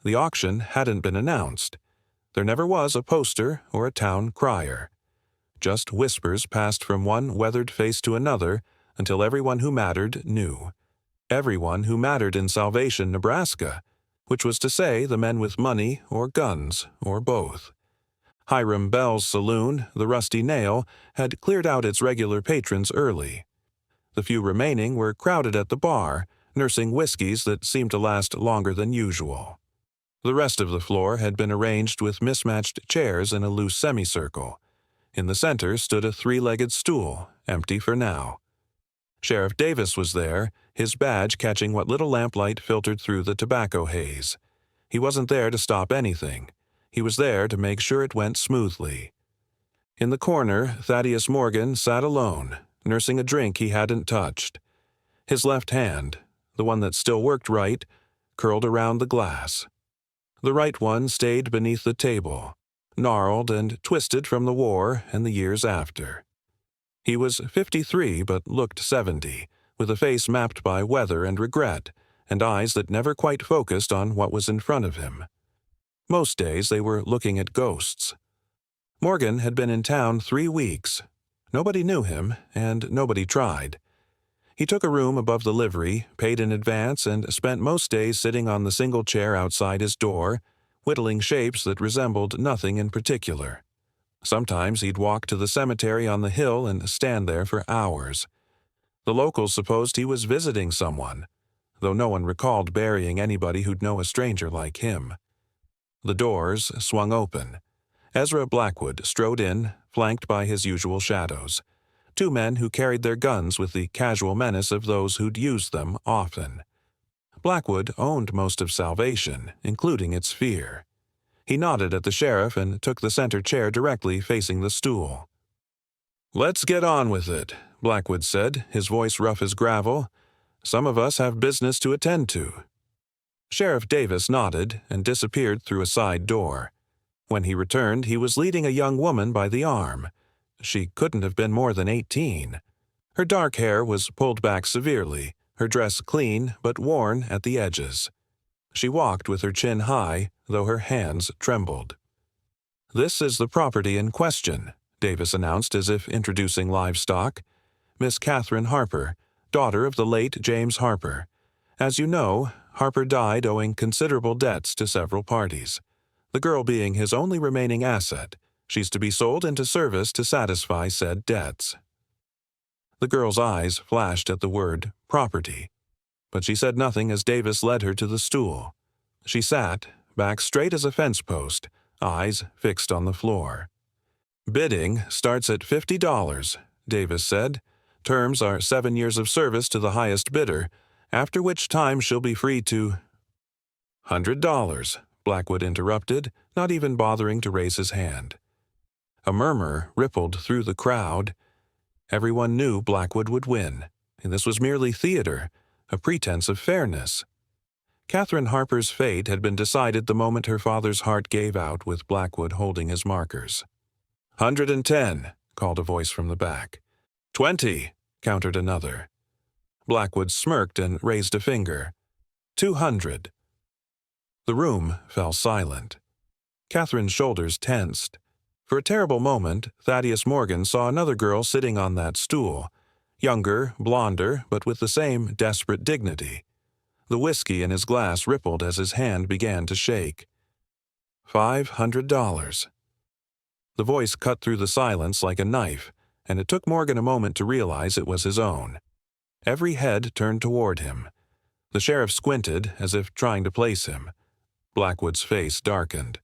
The auction hadn't been announced. There never was a poster or a town crier. Just whispers passed from one weathered face to another until everyone who mattered knew. Everyone who mattered in Salvation, Nebraska, which was to say the men with money or guns or both. Hiram Bell's saloon, the Rusty Nail, had cleared out its regular patrons early. The few remaining were crowded at the bar, nursing whiskeys that seemed to last longer than usual. The rest of the floor had been arranged with mismatched chairs in a loose semicircle. In the center stood a three-legged stool, empty for now. Sheriff Davis was there, his badge catching what little lamplight filtered through the tobacco haze. He wasn't there to stop anything. He was there to make sure it went smoothly. In the corner, Thaddeus Morgan sat alone, nursing a drink he hadn't touched. His left hand, the one that still worked right, curled around the glass. The right one stayed beneath the table, gnarled and twisted from the war and the years after. He was 53 but looked 70, with a face mapped by weather and regret, and eyes that never quite focused on what was in front of him. Most days they were looking at ghosts. Morgan had been in town 3 weeks. Nobody knew him, and nobody tried. He took a room above the livery, paid in advance, and spent most days sitting on the single chair outside his door, whittling shapes that resembled nothing in particular. Sometimes he'd walk to the cemetery on the hill and stand there for hours. The locals supposed he was visiting someone, though no one recalled burying anybody who'd know a stranger like him. The doors swung open. Ezra Blackwood strode in, flanked by his usual shadows. 2 men who carried their guns with the casual menace of those who'd used them often. Blackwood owned most of Salvation, including its fear. He nodded at the sheriff and took the center chair directly facing the stool. "Let's get on with it," Blackwood said, his voice rough as gravel. "Some of us have business to attend to." Sheriff Davis nodded and disappeared through a side door. When he returned, he was leading a young woman by the arm. She couldn't have been more than 18. Her dark hair was pulled back severely, her dress clean but worn at the edges. She walked with her chin high, though her hands trembled. "This is the property in question," Davis announced as if introducing livestock. "Miss Catherine Harper, daughter of the late James Harper. As you know, Harper died owing considerable debts to several parties. The girl being his only remaining asset, she's to be sold into service to satisfy said debts." The girl's eyes flashed at the word property, but she said nothing as Davis led her to the stool. She sat, back straight as a fence post, eyes fixed on the floor. "Bidding starts at $50, Davis said. "Terms are 7 years of service to the highest bidder, after which time she'll be free to—" "$100, Blackwood interrupted, not even bothering to raise his hand. A murmur rippled through the crowd. Everyone knew Blackwood would win, and this was merely theater, a pretense of fairness. Catherine Harper's fate had been decided the moment her father's heart gave out with Blackwood holding his markers. "110, called a voice from the back. "20, countered another. Blackwood smirked and raised a finger. 200. The room fell silent. Catherine's shoulders tensed. For a terrible moment, Thaddeus Morgan saw another girl sitting on that stool, younger, blonder, but with the same desperate dignity. The whiskey in his glass rippled as his hand began to shake. $500. The voice cut through the silence like a knife, and it took Morgan a moment to realize it was his own. Every head turned toward him. The sheriff squinted, as if trying to place him. Blackwood's face darkened.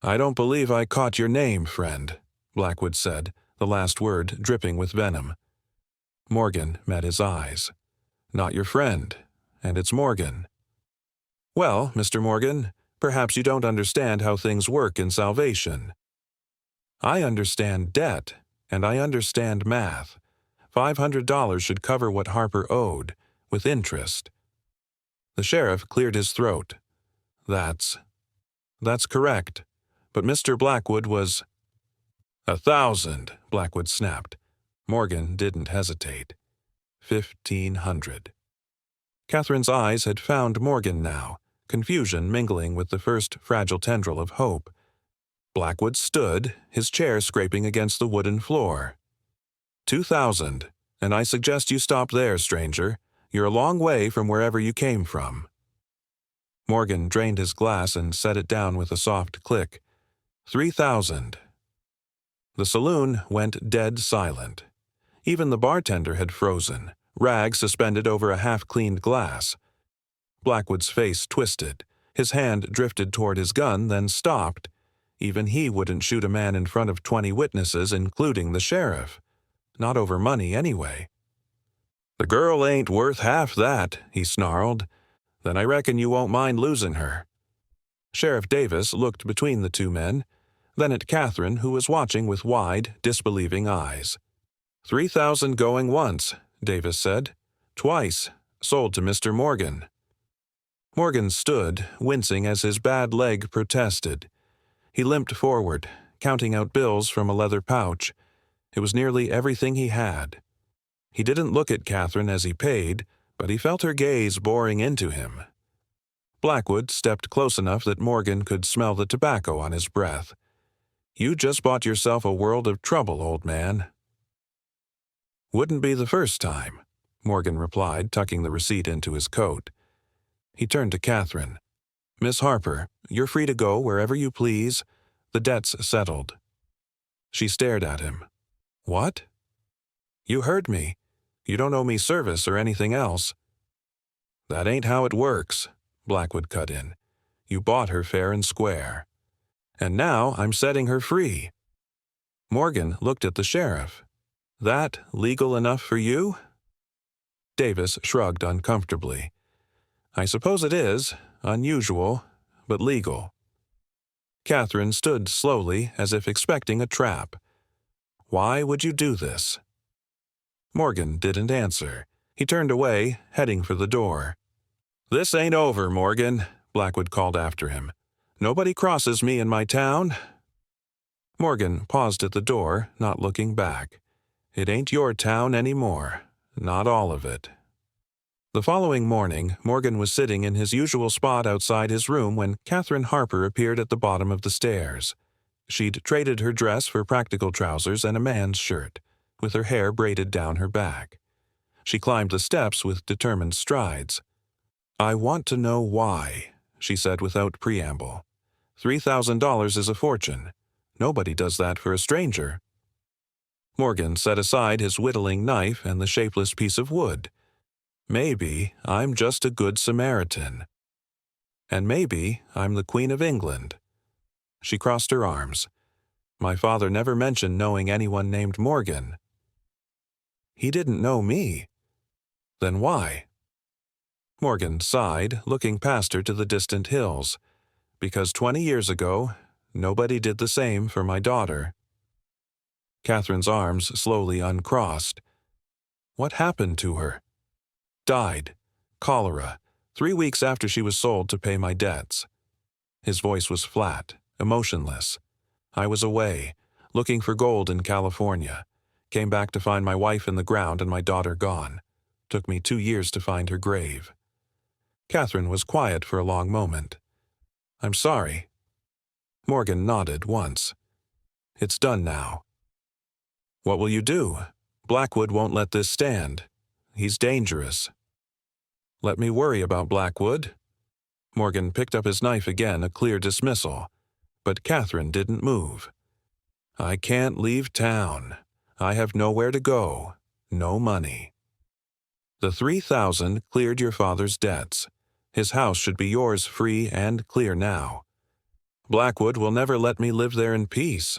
"I don't believe I caught your name, friend," Blackwood said, the last word dripping with venom. Morgan met his eyes. "Not your friend, and it's Morgan." "Well, Mr. Morgan, perhaps you don't understand how things work in Salvation." "I understand debt, and I understand math. $500 should cover what Harper owed, with interest." The sheriff cleared his throat. That's correct. But Mr. Blackwood was—" 1,000, Blackwood snapped. Morgan didn't hesitate. 1,500. Catherine's eyes had found Morgan now, confusion mingling with the first fragile tendril of hope. Blackwood stood, his chair scraping against the wooden floor. 2,000, and I suggest you stop there, stranger. You're a long way from wherever you came from. Morgan drained his glass and set it down with a soft click. 3,000. The saloon went dead silent. Even the bartender had frozen, rag suspended over a half-cleaned glass. Blackwood's face twisted. His hand drifted toward his gun, then stopped. Even he wouldn't shoot a man in front of 20 witnesses, including the sheriff. Not over money, anyway. "The girl ain't worth half that," he snarled. "Then I reckon you won't mind losing her." Sheriff Davis looked between the two men, then at Catherine, who was watching with wide, disbelieving eyes. 3,000 going once, Davis said. Twice, sold to Mr. Morgan. Morgan stood, wincing as his bad leg protested. He limped forward, counting out bills from a leather pouch. It was nearly everything he had. He didn't look at Catherine as he paid, but he felt her gaze boring into him. Blackwood stepped close enough that Morgan could smell the tobacco on his breath. "You just bought yourself a world of trouble, old man." "Wouldn't be the first time," Morgan replied, tucking the receipt into his coat. He turned to Catherine. "Miss Harper, you're free to go wherever you please. The debt's settled." She stared at him. "What?" "You heard me. You don't owe me service or anything else." "That ain't how it works," Blackwood cut in. "You bought her fair and square. And now I'm setting her free." Morgan looked at the sheriff. "That legal enough for you?" Davis shrugged uncomfortably. "I suppose it is. Unusual, but legal." Catherine stood slowly, as if expecting a trap. "Why would you do this?" Morgan didn't answer. He turned away, heading for the door. "This ain't over, Morgan," Blackwood called after him. "Nobody crosses me in my town." Morgan paused at the door, not looking back. "It ain't your town anymore. Not all of it." The following morning, Morgan was sitting in his usual spot outside his room when Catherine Harper appeared at the bottom of the stairs. She'd traded her dress for practical trousers and a man's shirt, with her hair braided down her back. She climbed the steps with determined strides. "I want to know why," she said without preamble. $3,000 is a fortune. Nobody does that for a stranger. Morgan set aside his whittling knife and the shapeless piece of wood. "Maybe I'm just a good Samaritan. And maybe I'm the Queen of England." She crossed her arms. "My father never mentioned knowing anyone named Morgan." "He didn't know me." "Then why?" Morgan sighed, looking past her to the distant hills. "Because 20 years ago, nobody did the same for my daughter." Catherine's arms slowly uncrossed. "What happened to her?" "Died. Cholera. 3 weeks after she was sold to pay my debts." His voice was flat, emotionless. "I was away, looking for gold in California. Came back to find my wife in the ground and my daughter gone. Took me 2 years to find her grave." Catherine was quiet for a long moment. "I'm sorry." Morgan nodded once. "It's done now." "What will you do? Blackwood won't let this stand. He's dangerous." "Let me worry about Blackwood." Morgan picked up his knife again, a clear dismissal. But Catherine didn't move. "I can't leave town. I have nowhere to go. No money. The 3,000 cleared your father's debts. His house should be yours free and clear now. Blackwood will never let me live there in peace."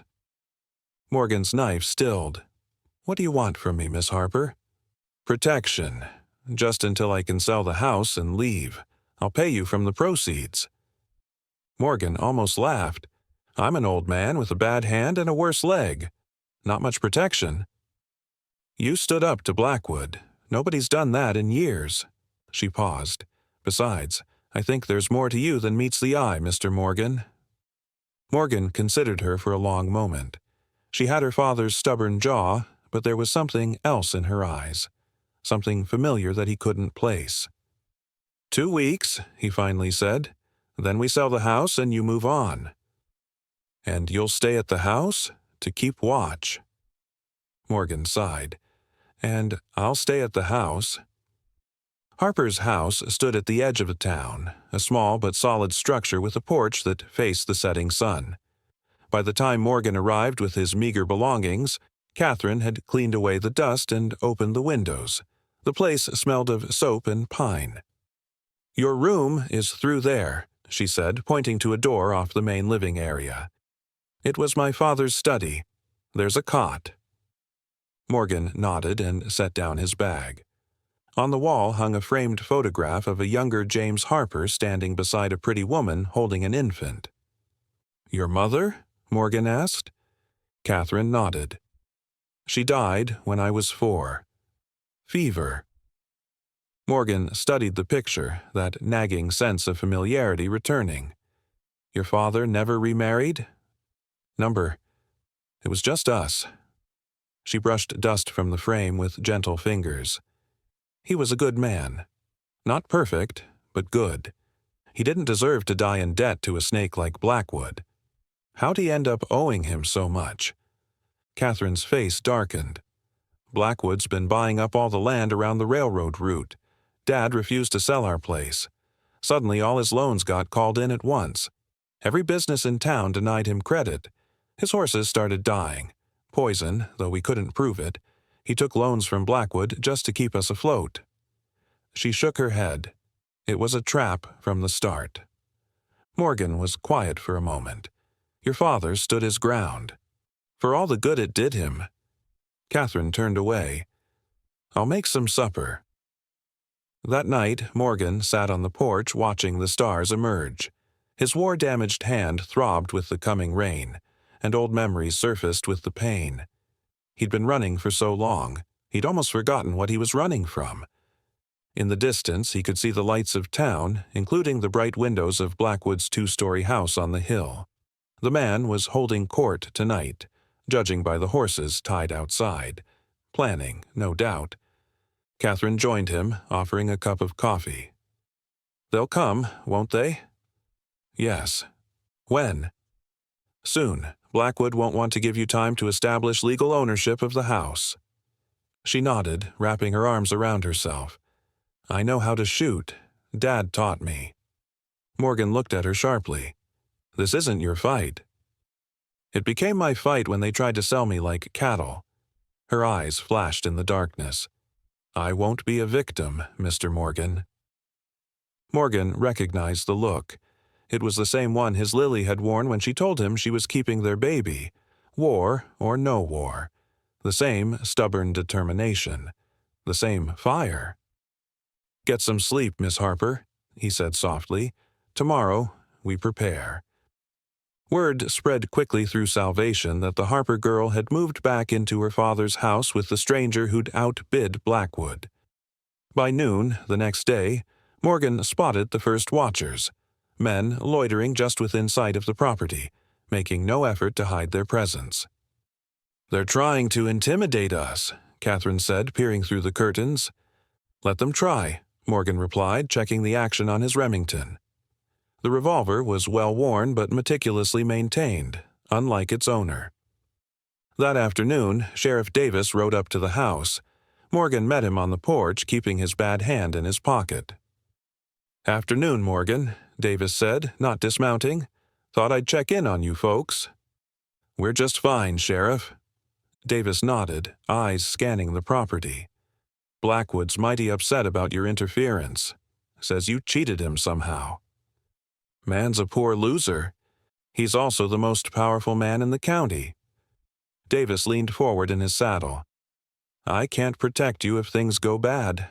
Morgan's knife stilled. "What do you want from me, Miss Harper?" "Protection. Just until I can sell the house and leave. I'll pay you from the proceeds." Morgan almost laughed. "I'm an old man with a bad hand and a worse leg. Not much protection." "You stood up to Blackwood. Nobody's done that in years." She paused. "Besides, I think there's more to you than meets the eye, Mr. Morgan." Morgan considered her for a long moment. She had her father's stubborn jaw, but there was something else in her eyes. Something familiar that he couldn't place. 2 weeks, he finally said. Then we sell the house and you move on. And you'll stay at the house to keep watch. Morgan sighed. And I'll stay at the house. Harper's house stood at the edge of the town, a small but solid structure with a porch that faced the setting sun. By the time Morgan arrived with his meager belongings, Catherine had cleaned away the dust and opened the windows. The place smelled of soap and pine. "Your room is through there," she said, pointing to a door off the main living area. "It was my father's study. There's a cot." Morgan nodded and set down his bag. On the wall hung a framed photograph of a younger James Harper standing beside a pretty woman holding an infant. "Your mother?" Morgan asked. Catherine nodded. "She died when I was 4. Fever." Morgan studied the picture, that nagging sense of familiarity returning. "Your father never remarried?" It was just us." She brushed dust from the frame with gentle fingers. "He was a good man. Not perfect, but good. He didn't deserve to die in debt to a snake like Blackwood. How'd he end up owing him so much?" Catherine's face darkened. "Blackwood's been buying up all the land around the railroad route. Dad refused to sell our place. Suddenly all his loans got called in at once. Every business in town denied him credit. His horses started dying. Poison, though we couldn't prove it. He took loans from Blackwood just to keep us afloat." She shook her head. It was a trap from the start. Morgan was quiet for a moment. "Your father stood his ground. For all the good it did him." Catherine turned away. "I'll make some supper." That night, Morgan sat on the porch watching the stars emerge. His war-damaged hand throbbed with the coming rain, and old memories surfaced with the pain. He'd been running for so long, he'd almost forgotten what he was running from. In the distance, he could see the lights of town, including the bright windows of Blackwood's 2-story house on the hill. The man was holding court tonight, judging by the horses tied outside. Planning, no doubt. Catherine joined him, offering a cup of coffee. "They'll come, won't they?" "Yes." "When?" "Soon. Blackwood won't want to give you time to establish legal ownership of the house." She nodded, wrapping her arms around herself. "I know how to shoot. Dad taught me." Morgan looked at her sharply. "This isn't your fight." "It became my fight when they tried to sell me like cattle." Her eyes flashed in the darkness. "I won't be a victim, Mr. Morgan." Morgan recognized the look. It was the same one his Lily had worn when she told him she was keeping their baby. War or no war. The same stubborn determination. The same fire. "Get some sleep, Miss Harper," he said softly. "Tomorrow we prepare." Word spread quickly through Salvation that the Harper girl had moved back into her father's house with the stranger who'd outbid Blackwood. By noon the next day, Morgan spotted the first watchers, men loitering just within sight of the property, making no effort to hide their presence. "They're trying to intimidate us," Catherine said, peering through the curtains. "Let them try," Morgan replied, checking the action on his Remington. The revolver was well-worn but meticulously maintained, unlike its owner. That afternoon, Sheriff Davis rode up to the house. Morgan met him on the porch, keeping his bad hand in his pocket. "Afternoon, Morgan," Davis said, not dismounting. "Thought I'd check in on you folks." "We're just fine, Sheriff." Davis nodded, eyes scanning the property. "Blackwood's mighty upset about your interference. Says you cheated him somehow." "Man's a poor loser. He's also the most powerful man in the county." Davis leaned forward in his saddle. "I can't protect you if things go bad."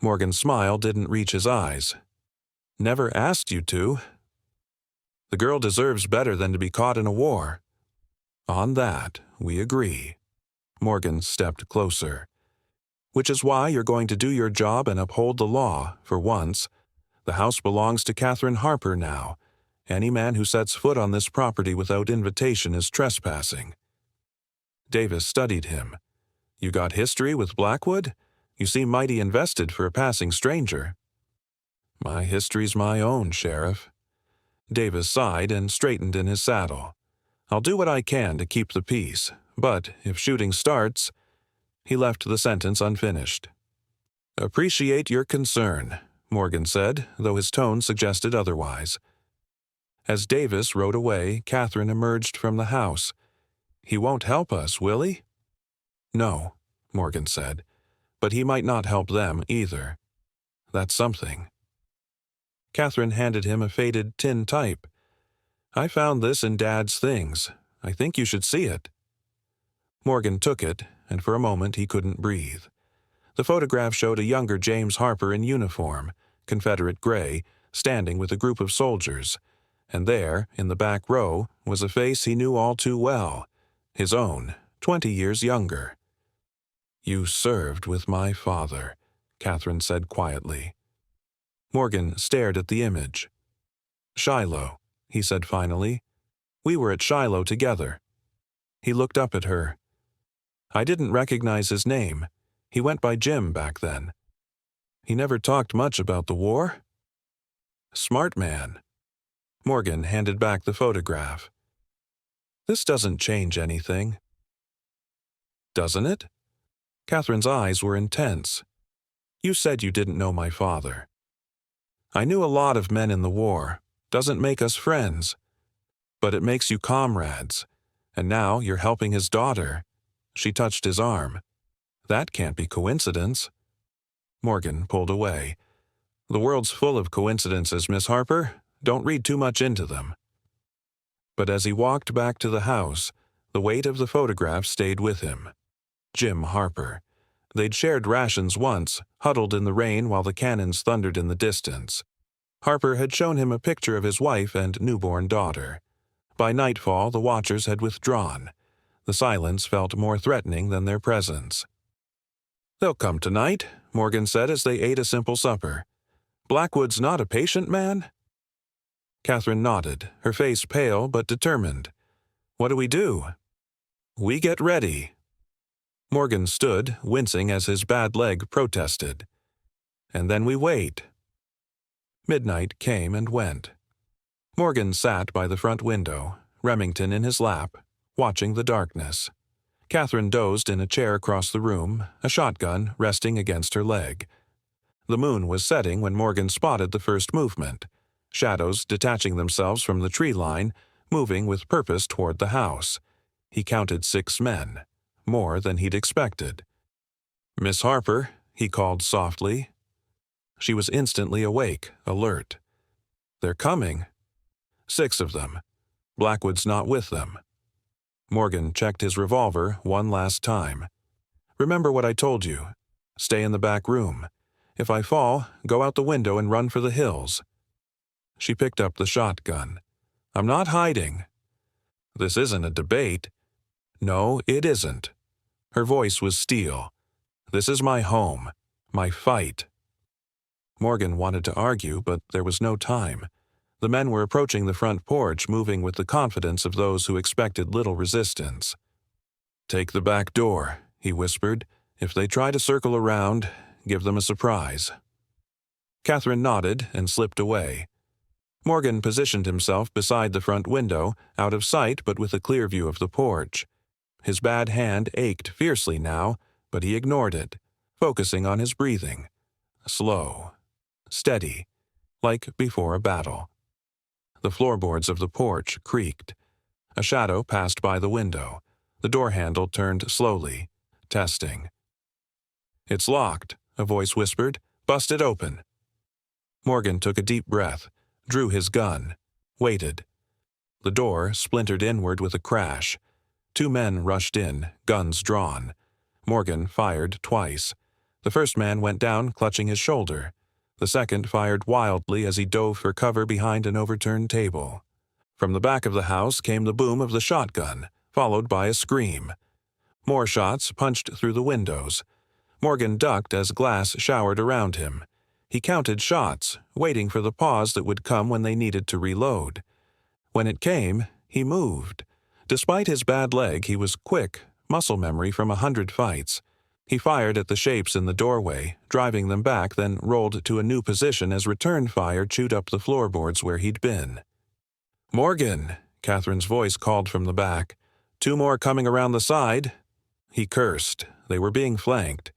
Morgan's smile didn't reach his eyes. "Never asked you to." "The girl deserves better than to be caught in a war." "On that, we agree." Morgan stepped closer. "Which is why you're going to do your job and uphold the law, for once. The house belongs to Catherine Harper now. Any man who sets foot on this property without invitation is trespassing." Davis studied him. "You got history with Blackwood? You seem mighty invested for a passing stranger." My history's my own, Sheriff. Davis sighed and straightened in his saddle. I'll do what I can to keep the peace, but if shooting starts— He left the sentence unfinished. Appreciate your concern, Morgan said, though his tone suggested otherwise. As Davis rode away, Catherine emerged from the house. He won't help us, will he? No, Morgan said, but he might not help them either. That's something. Catherine handed him a faded tin type. I found this in Dad's things. I think you should see it. Morgan took it, and for a moment he couldn't breathe. The photograph showed a younger James Harper in uniform, Confederate gray, standing with a group of soldiers, and there, in the back row, was a face he knew all too well, his own, 20 years younger. You served with my father, Catherine said quietly. Morgan stared at the image. Shiloh, he said finally. We were at Shiloh together. He looked up at her. I didn't recognize his name. He went by Jim back then. He never talked much about the war. Smart man. Morgan handed back the photograph. This doesn't change anything. Doesn't it? Catherine's eyes were intense. You said you didn't know my father. I knew a lot of men in the war. Doesn't make us friends. But it makes you comrades. And now you're helping his daughter. She touched his arm. That can't be coincidence. Morgan pulled away. The world's full of coincidences, Miss Harper. Don't read too much into them. But as he walked back to the house, the weight of the photograph stayed with him. Jim Harper. They'd shared rations once, huddled in the rain while the cannons thundered in the distance. Harper had shown him a picture of his wife and newborn daughter. By nightfall, the watchers had withdrawn. The silence felt more threatening than their presence. They'll come tonight, Morgan said as they ate a simple supper. Blackwood's not a patient man? Catherine nodded, her face pale but determined. What do we do? We get ready. Morgan stood, wincing as his bad leg protested. And then we wait. Midnight came and went. Morgan sat by the front window, Remington in his lap, watching the darkness. Catherine dozed in a chair across the room, a shotgun resting against her leg. The moon was setting when Morgan spotted the first movement, shadows detaching themselves from the tree line, moving with purpose toward the house. He counted 6 men, more than he'd expected. Miss Harper, he called softly. She was instantly awake, alert. They're coming. 6 of them. Blackwood's not with them. Morgan checked his revolver one last time. Remember what I told you. Stay in the back room. If I fall, go out the window and run for the hills. She picked up the shotgun. I'm not hiding. This isn't a debate. No, it isn't. Her voice was steel. This is my home, my fight. Morgan wanted to argue, but there was no time. The men were approaching the front porch, moving with the confidence of those who expected little resistance. Take the back door, he whispered. If they try to circle around, give them a surprise. Catherine nodded and slipped away. Morgan positioned himself beside the front window, out of sight but with a clear view of the porch. His bad hand ached fiercely now, but he ignored it, focusing on his breathing. Slow, steady, like before a battle. The floorboards of the porch creaked. A shadow passed by the window. The door handle turned slowly, testing. It's locked, a voice whispered. Bust it open. Morgan took a deep breath, drew his gun, waited. The door splintered inward with a crash. 2 men rushed in, guns drawn. Morgan fired twice. The first man went down, clutching his shoulder. The second fired wildly as he dove for cover behind an overturned table. From the back of the house came the boom of the shotgun, followed by a scream. More shots punched through the windows. Morgan ducked as glass showered around him. He counted shots, waiting for the pause that would come when they needed to reload. When it came, he moved. Despite his bad leg, he was quick, muscle memory from 100 fights. He fired at the shapes in the doorway, driving them back, then rolled to a new position as return fire chewed up the floorboards where he'd been. "Morgan!" Catherine's voice called from the back. "Two more coming around the side." He cursed. They were being flanked.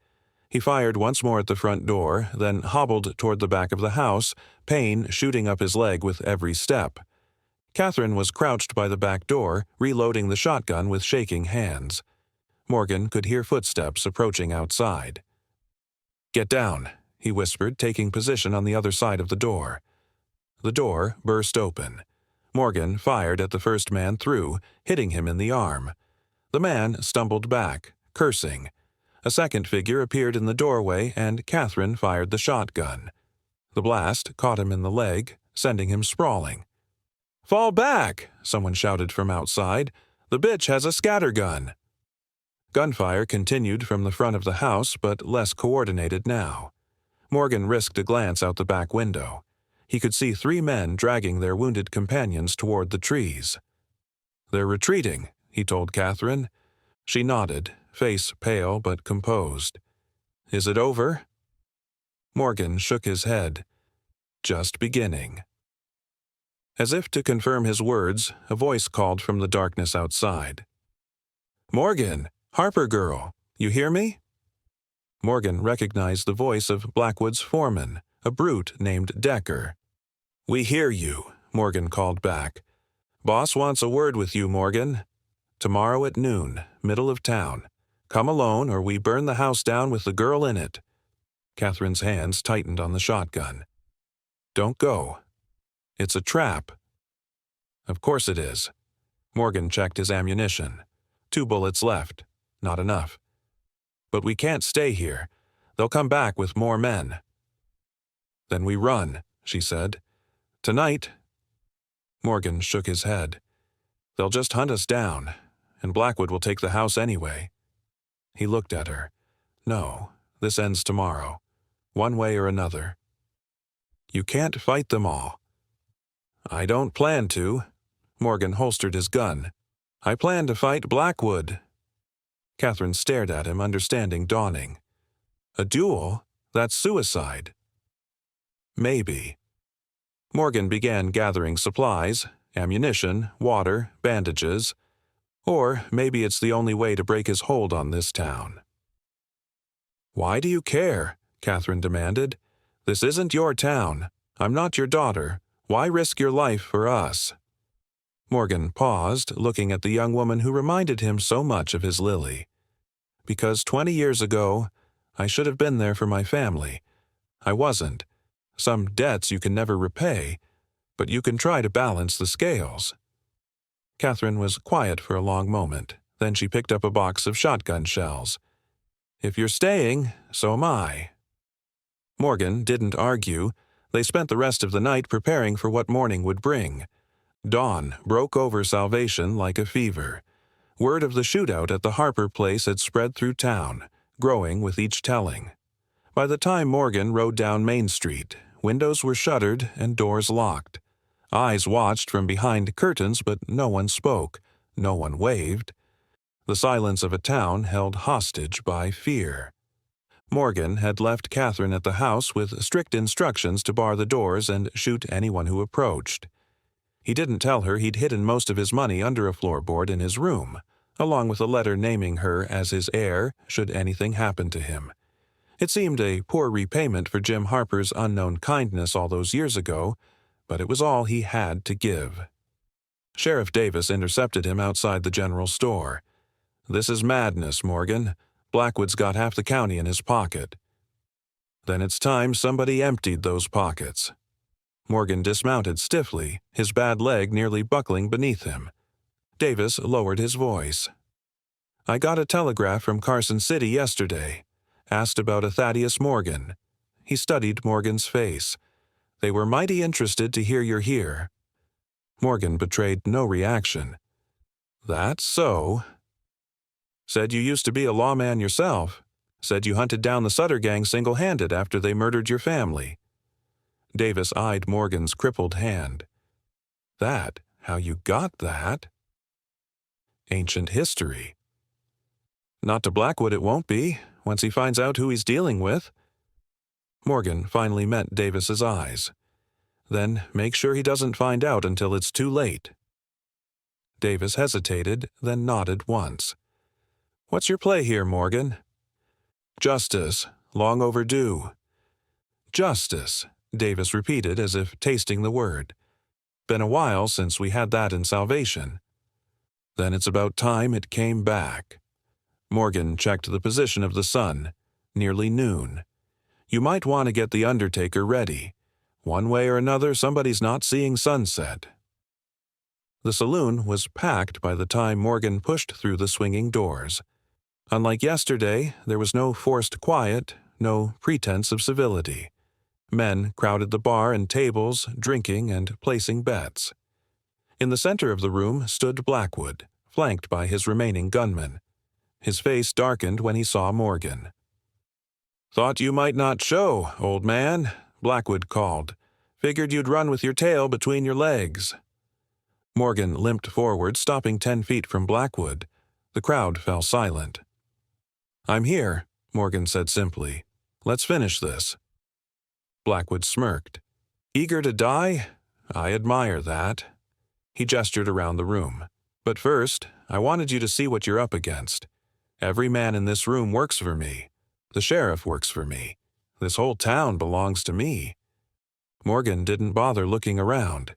He fired once more at the front door, then hobbled toward the back of the house, pain shooting up his leg with every step. Catherine was crouched by the back door, reloading the shotgun with shaking hands. Morgan could hear footsteps approaching outside. "Get down," he whispered, taking position on the other side of the door. The door burst open. Morgan fired at the first man through, hitting him in the arm. The man stumbled back, cursing. A second figure appeared in the doorway, and Catherine fired the shotgun. The blast caught him in the leg, sending him sprawling. "Fall back!" someone shouted from outside. "The bitch has a scattergun." Gunfire continued from the front of the house, but less coordinated now. Morgan risked a glance out the back window. He could see 3 men dragging their wounded companions toward the trees. "They're retreating," he told Catherine. She nodded, face pale but composed. "Is it over?" Morgan shook his head. "Just beginning." As if to confirm his words, a voice called from the darkness outside. "Morgan! Harper girl! You hear me?" Morgan recognized the voice of Blackwood's foreman, a brute named Decker. "We hear you," Morgan called back. "Boss wants a word with you, Morgan. Tomorrow at noon, middle of town. Come alone or we burn the house down with the girl in it." Catherine's hands tightened on the shotgun. "Don't go. It's a trap." "Of course it is." Morgan checked his ammunition. 2 bullets left. Not enough. "But we can't stay here. They'll come back with more men." "Then we run," she said. "Tonight." Morgan shook his head. "They'll just hunt us down, and Blackwood will take the house anyway." He looked at her. "No, this ends tomorrow. One way or another." "You can't fight them all." "I don't plan to." Morgan holstered his gun. "I plan to fight Blackwood." Catherine stared at him, understanding dawning. "A duel? That's suicide." "Maybe." Morgan began gathering supplies, ammunition, water, bandages. Or maybe it's the only way to break his hold on this town. "Why do you care?" Catherine demanded. "This isn't your town. I'm not your daughter. Why risk your life for us?" Morgan paused, looking at the young woman who reminded him so much of his Lily. "Because 20 years ago, I should have been there for my family. I wasn't. Some debts you can never repay, but you can try to balance the scales." Catherine was quiet for a long moment. Then she picked up a box of shotgun shells. "If you're staying, so am I." Morgan didn't argue. They spent the rest of the night preparing for what morning would bring. Dawn broke over Salvation like a fever. Word of the shootout at the Harper place had spread through town, growing with each telling. By the time Morgan rode down Main Street, windows were shuttered and doors locked. Eyes watched from behind curtains, but no one spoke, no one waved. The silence of a town held hostage by fear. Morgan had left Catherine at the house with strict instructions to bar the doors and shoot anyone who approached. He didn't tell her he'd hidden most of his money under a floorboard in his room, along with a letter naming her as his heir should anything happen to him. It seemed a poor repayment for Jim Harper's unknown kindness all those years ago, but it was all he had to give. Sheriff Davis intercepted him outside the general store. "This is madness, Morgan. Blackwood's got half the county in his pocket." "Then it's time somebody emptied those pockets." Morgan dismounted stiffly, his bad leg nearly buckling beneath him. Davis lowered his voice. "I got a telegraph from Carson City yesterday. Asked about a Thaddeus Morgan." He studied Morgan's face. "They were mighty interested to hear you're here." Morgan betrayed no reaction. "That's so." "Said you used to be a lawman yourself. Said you hunted down the Sutter gang single-handed after they murdered your family." Davis eyed Morgan's crippled hand. "That? How you got that?" "Ancient history." "Not to Blackwood it won't be. once he finds out who he's dealing with. Morgan finally met Davis's eyes. Then make sure he doesn't find out until it's too late. Davis hesitated, then nodded once. What's your play here, Morgan? Justice, long overdue. Justice, Davis repeated as if tasting the word. Been a while since we had that in Salvation. Then it's about time it came back. Morgan checked the position of the sun. Nearly noon. You might want to get the undertaker ready. One way or another, somebody's not seeing sunset. The saloon was packed by the time Morgan pushed through the swinging doors. Unlike yesterday, there was no forced quiet, no pretense of civility. Men crowded the bar and tables, drinking and placing bets. In the center of the room stood Blackwood, flanked by his remaining gunmen. His face darkened when he saw Morgan. Thought you might not show, old man, Blackwood called. Figured you'd run with your tail between your legs. Morgan limped forward, stopping 10 feet from Blackwood. The crowd fell silent. I'm here, Morgan said simply. Let's finish this. Blackwood smirked. Eager to die? I admire that. He gestured around the room. But first, I wanted you to see what you're up against. Every man in this room works for me. The sheriff works for me. This whole town belongs to me. Morgan didn't bother looking around.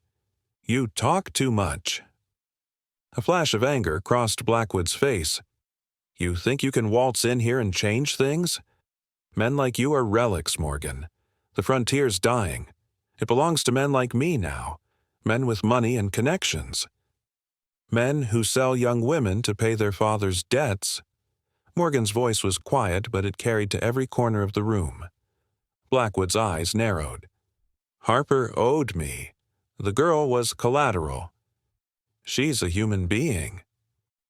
You talk too much. A flash of anger crossed Blackwood's face. You think you can waltz in here and change things? Men like you are relics, Morgan. The frontier's dying. It belongs to men like me now. Men with money and connections. Men who sell young women to pay their father's debts. Morgan's voice was quiet, but it carried to every corner of the room. Blackwood's eyes narrowed. Harper owed me. The girl was collateral. She's a human being.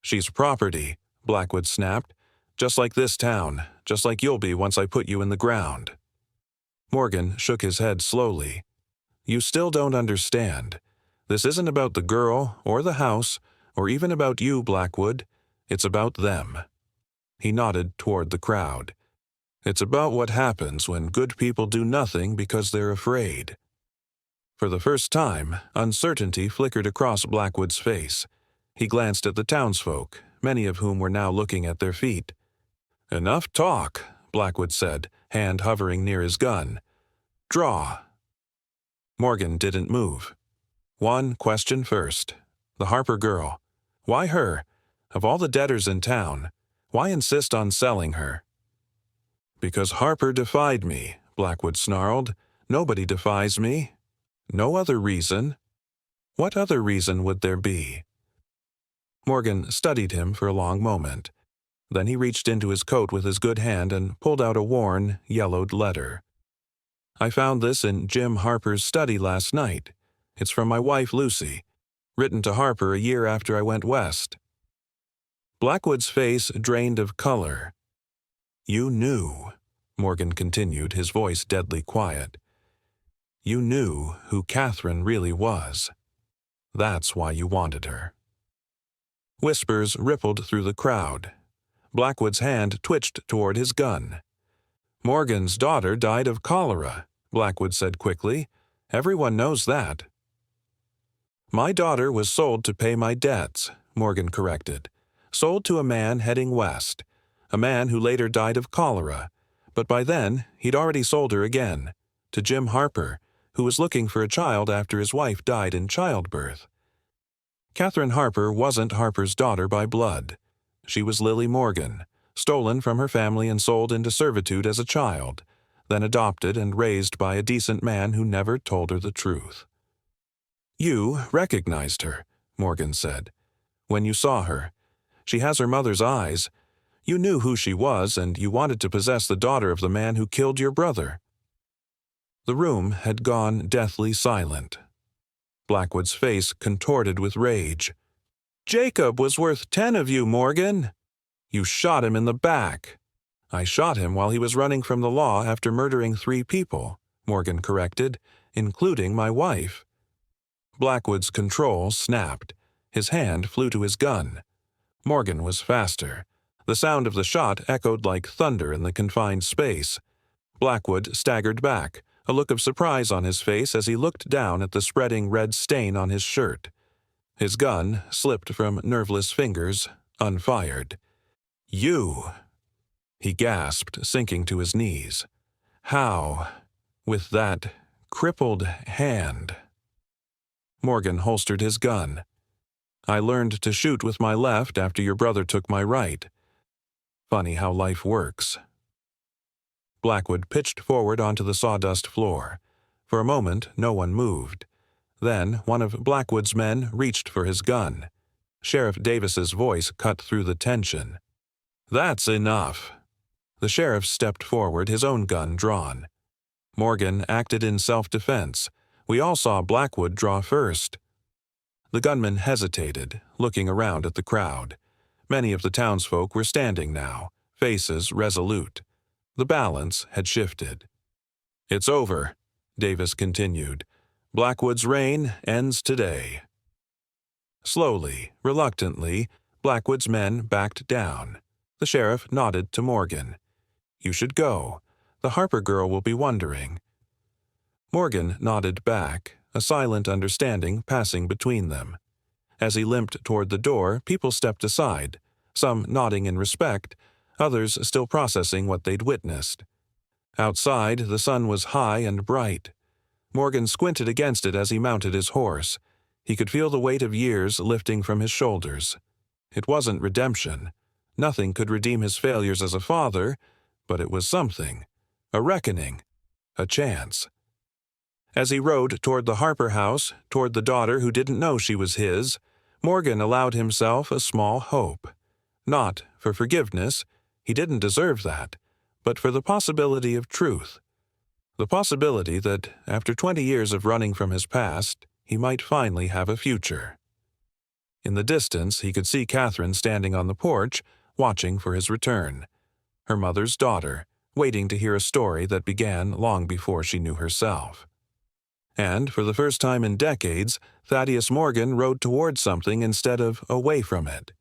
She's property, Blackwood snapped. Just like this town, just like you'll be once I put you in the ground. Morgan shook his head slowly. You still don't understand. This isn't about the girl, or the house, or even about you, Blackwood. It's about them. He nodded toward the crowd. It's about what happens when good people do nothing because they're afraid. For the first time, uncertainty flickered across Blackwood's face. He glanced at the townsfolk, many of whom were now looking at their feet. Enough talk, Blackwood said, hand hovering near his gun. Draw. Morgan didn't move. One question first. The Harper girl. Why her? Of all the debtors in town, why insist on selling her? Because Harper defied me, Blackwood snarled. Nobody defies me. No other reason. What other reason would there be? Morgan studied him for a long moment. Then he reached into his coat with his good hand and pulled out a worn, yellowed letter. I found this in Jim Harper's study last night. It's from my wife, Lucy, written to Harper a year after I went west. Blackwood's face drained of color. You knew, Morgan continued, his voice deadly quiet. You knew who Catherine really was. That's why you wanted her. Whispers rippled through the crowd. Blackwood's hand twitched toward his gun. Morgan's daughter died of cholera, Blackwood said quickly. Everyone knows that. My daughter was sold to pay my debts, Morgan corrected. Sold to a man heading west. A man who later died of cholera. But by then, he'd already sold her again. To Jim Harper, who was looking for a child after his wife died in childbirth. Catherine Harper wasn't Harper's daughter by blood. She was Lily Morgan, stolen from her family and sold into servitude as a child, then adopted and raised by a decent man who never told her the truth. You recognized her, Morgan said. When you saw her. She has her mother's eyes. You knew who she was, and you wanted to possess the daughter of the man who killed your brother. The room had gone deathly silent. Blackwood's face contorted with rage. Jacob was worth 10 of you, Morgan. You shot him in the back. I shot him while he was running from the law after murdering 3 people, Morgan corrected, including my wife. Blackwood's control snapped. His hand flew to his gun. Morgan was faster. The sound of the shot echoed like thunder in the confined space. Blackwood staggered back, a look of surprise on his face as he looked down at the spreading red stain on his shirt. His gun slipped from nerveless fingers, unfired. "You!" he gasped, sinking to his knees. "How? With that crippled hand?" Morgan holstered his gun. "I learned to shoot with my left after your brother took my right. Funny how life works." Blackwood pitched forward onto the sawdust floor. For a moment, no one moved. Then one of Blackwood's men reached for his gun. Sheriff Davis's voice cut through the tension. "That's enough." The sheriff stepped forward, his own gun drawn. Morgan acted in self-defense. We all saw Blackwood draw first. The gunman hesitated, looking around at the crowd. Many of the townsfolk were standing now, faces resolute. The balance had shifted. "It's over," Davis continued. "Blackwood's reign ends today." Slowly, reluctantly, Blackwood's men backed down. The sheriff nodded to Morgan. "You should go. The Harper girl will be wondering." Morgan nodded back, a silent understanding passing between them. As he limped toward the door, people stepped aside, some nodding in respect, others still processing what they'd witnessed. Outside, the sun was high and bright. Morgan squinted against it as he mounted his horse. He could feel the weight of years lifting from his shoulders. It wasn't redemption. Nothing could redeem his failures as a father, but it was something. A reckoning. A chance. As he rode toward the Harper house, toward the daughter who didn't know she was his, Morgan allowed himself a small hope. Not for forgiveness, he didn't deserve that, but for the possibility of truth. The possibility that, after 20 years of running from his past, he might finally have a future. In the distance, he could see Catherine standing on the porch, watching for his return. Her mother's daughter, waiting to hear a story that began long before she knew herself. And, for the first time in decades, Thaddeus Morgan rode toward something instead of away from it.